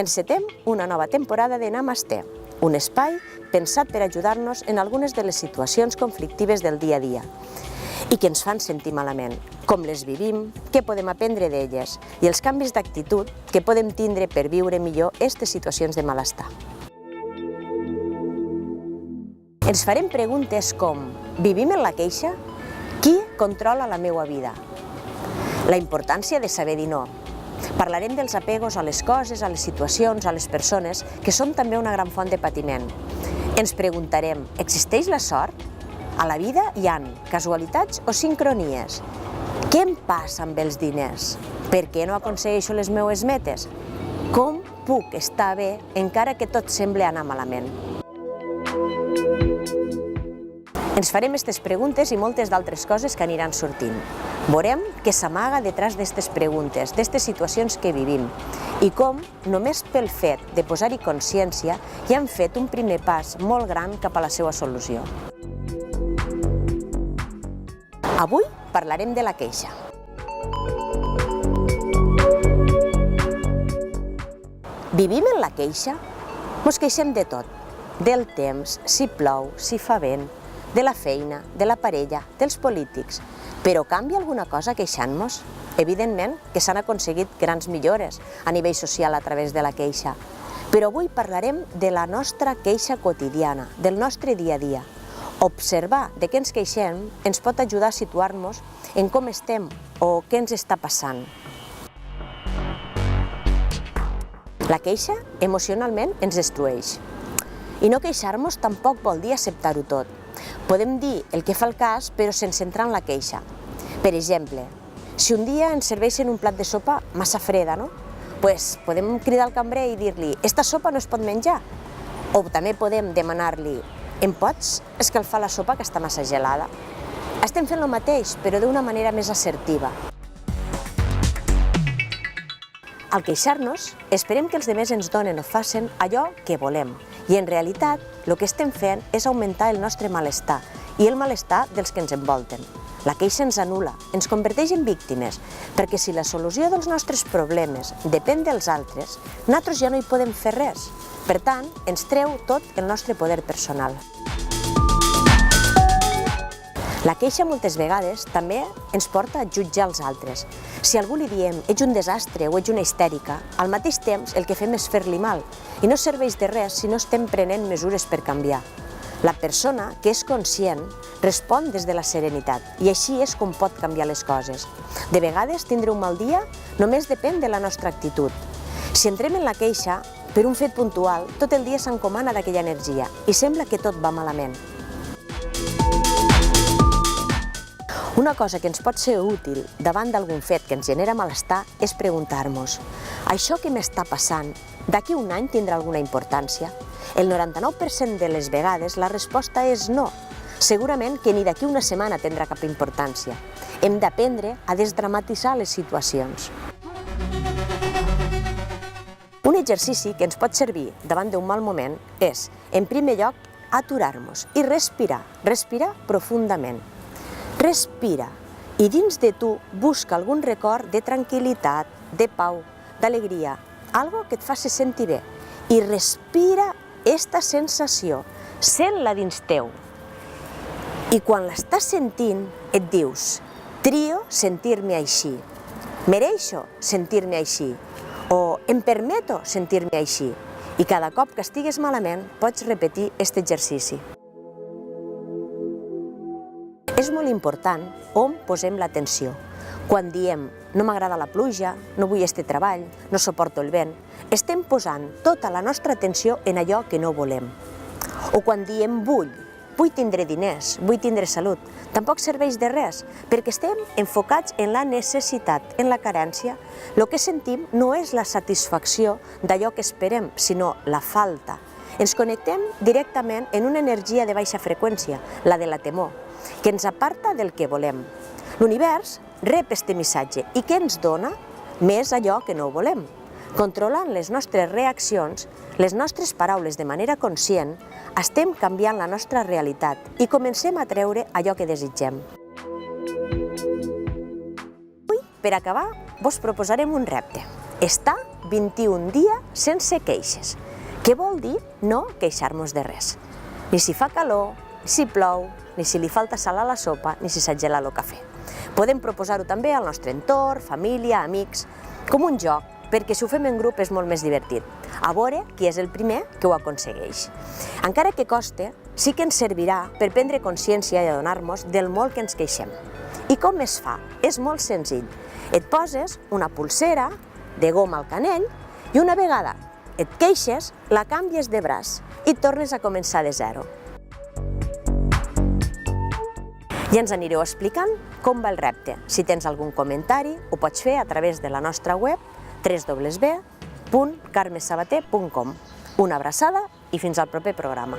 Encetem una nova temporada de Namasté, un espai pensat per ajudar-nos en algunes de les situacions conflictives del dia a dia i que ens fan sentir malament, com les vivim, què podem aprendre d'elles i els canvis d'actitud que podem tindre per viure millor aquestes situacions de malestar. Ens farem preguntes com: vivim en la queixa? Qui controla la meva vida? La importància de saber dir no. Parlarem dels apegos a les coses, a les situacions, a les persones, que són també una gran font de patiment. Ens preguntarem: existeix la sort? A la vida hi ha casualitats o sincronies? Què em passa amb els diners? Per què no aconsegueixo les meves metes? Com puc estar bé encara que tot sembli anar malament? Ens farem aquestes preguntes i moltes d'altres coses que aniran sortint. Veurem què s'amaga detrás d'aquestes preguntes, d'aquestes situacions que vivim i com, només pel fet de posar-hi consciència, ja hem fet un primer pas molt gran cap a la seva solució. Avui parlarem de la queixa. Vivim en la queixa? Ens queixem de tot, del temps, si plou, si fa vent, de la feina, de la parella, dels polítics. Però canvia alguna cosa queixant-nos? Evidentment que s'han aconseguit grans millores a nivell social a través de la queixa. Però avui parlarem de la nostra queixa quotidiana, del nostre dia a dia. Observar de què ens queixem ens pot ajudar a situar-nos en com estem o què ens està passant. La queixa emocionalment ens destrueix. I no queixar-nos tampoc vol dir acceptar-ho tot. Podem dir el que fa el cas, però sense entrar en la queixa. Per exemple, si un dia ens serveixen un plat de sopa massa freda, podem cridar al cambrer i dir-li: «Esta sopa no es pot menjar». O també podem demanar-li: «Em pots escalfar la sopa que està massa gelada?» Estem fent el mateix, però d'una manera més assertiva. Al queixar-nos, esperem que els altres ens donen o facin allò que volem. I en realitat, el que estem fent és augmentar el nostre malestar i el malestar dels que ens envolten. La queixa ens anul·la, ens converteix en víctimes, perquè si la solució dels nostres problemes depèn dels altres, nosaltres ja no hi podem fer res. Per tant, ens treu tot el nostre poder personal. La queixa moltes vegades també ens porta a jutjar els altres. Si a algú li diem «ets un desastre» o «ets una histèrica», al mateix temps el que fem és fer-li mal i no serveix de res si no estem prenent mesures per canviar. La persona que és conscient respon des de la serenitat i així és com pot canviar les coses. De vegades tindre un mal dia només depèn de la nostra actitud. Si entrem en la queixa, per un fet puntual, tot el dia s'encomana d'aquella energia i sembla que tot va malament. Una cosa que ens pot ser útil davant d'algun fet que ens genera malestar és preguntar-nos: això que m'està passant, d'aquí un any tindrà alguna importància? El 99% de les vegades la resposta és no. Segurament que ni d'aquí una setmana tindrà cap importància. Hem d'aprendre a desdramatitzar les situacions. Un exercici que ens pot servir davant d'un mal moment és, en primer lloc, aturar-nos i respirar profundament. Respira i dins de tu busca algun record de tranquil·litat, de pau, d'alegria, algo que et faci sentir bé i respira aquesta sensació, sent-la dins teu. I quan l'estàs sentint et dius: trio sentir-me així, mereixo sentir-me així o em permeto sentir-me així. I cada cop que estigues malament pots repetir aquest exercici. És molt important on posem l'atenció. Quan diem «no m'agrada la pluja», «no vull este treball», «no suporto el vent», estem posant tota la nostra atenció en allò que no volem. O quan diem «vull tindre diners, vull tindre salut», tampoc serveix de res, perquè estem enfocats en la necessitat, en la carència. El que sentim no és la satisfacció d'allò que esperem, sinó la falta. Ens connectem directament en una energia de baixa freqüència, la de la temor, que ens aparta del que volem. L'univers rep este missatge i què ens dona? Més allò que no volem. Controlant les nostres reaccions, les nostres paraules de manera conscient, estem canviant la nostra realitat i comencem a treure allò que desitgem. Avui, per acabar, vos proposarem un repte. Estar 21 dies sense queixes. Què vol dir no queixar-nos de res? Ni si fa calor, ni si plou, ni si li falta sal a la sopa, ni si s'agela el cafè. Podem proposar-ho també al nostre entorn, família, amics, com un joc, perquè si ho fem en grup és molt més divertit. A veure qui és el primer que ho aconsegueix. Encara que coste, sí que ens servirà per prendre consciència i adonar-nos del molt que ens queixem. I com es fa? És molt senzill. Et poses una pulsera de goma al canell i una vegada et queixes, la canvies de braç i tornes a començar de zero. Ja ens anireu explicant com va el repte. Si tens algun comentari, ho pots fer a través de la nostra web www.carmesabater.com. Una abraçada i fins al proper programa.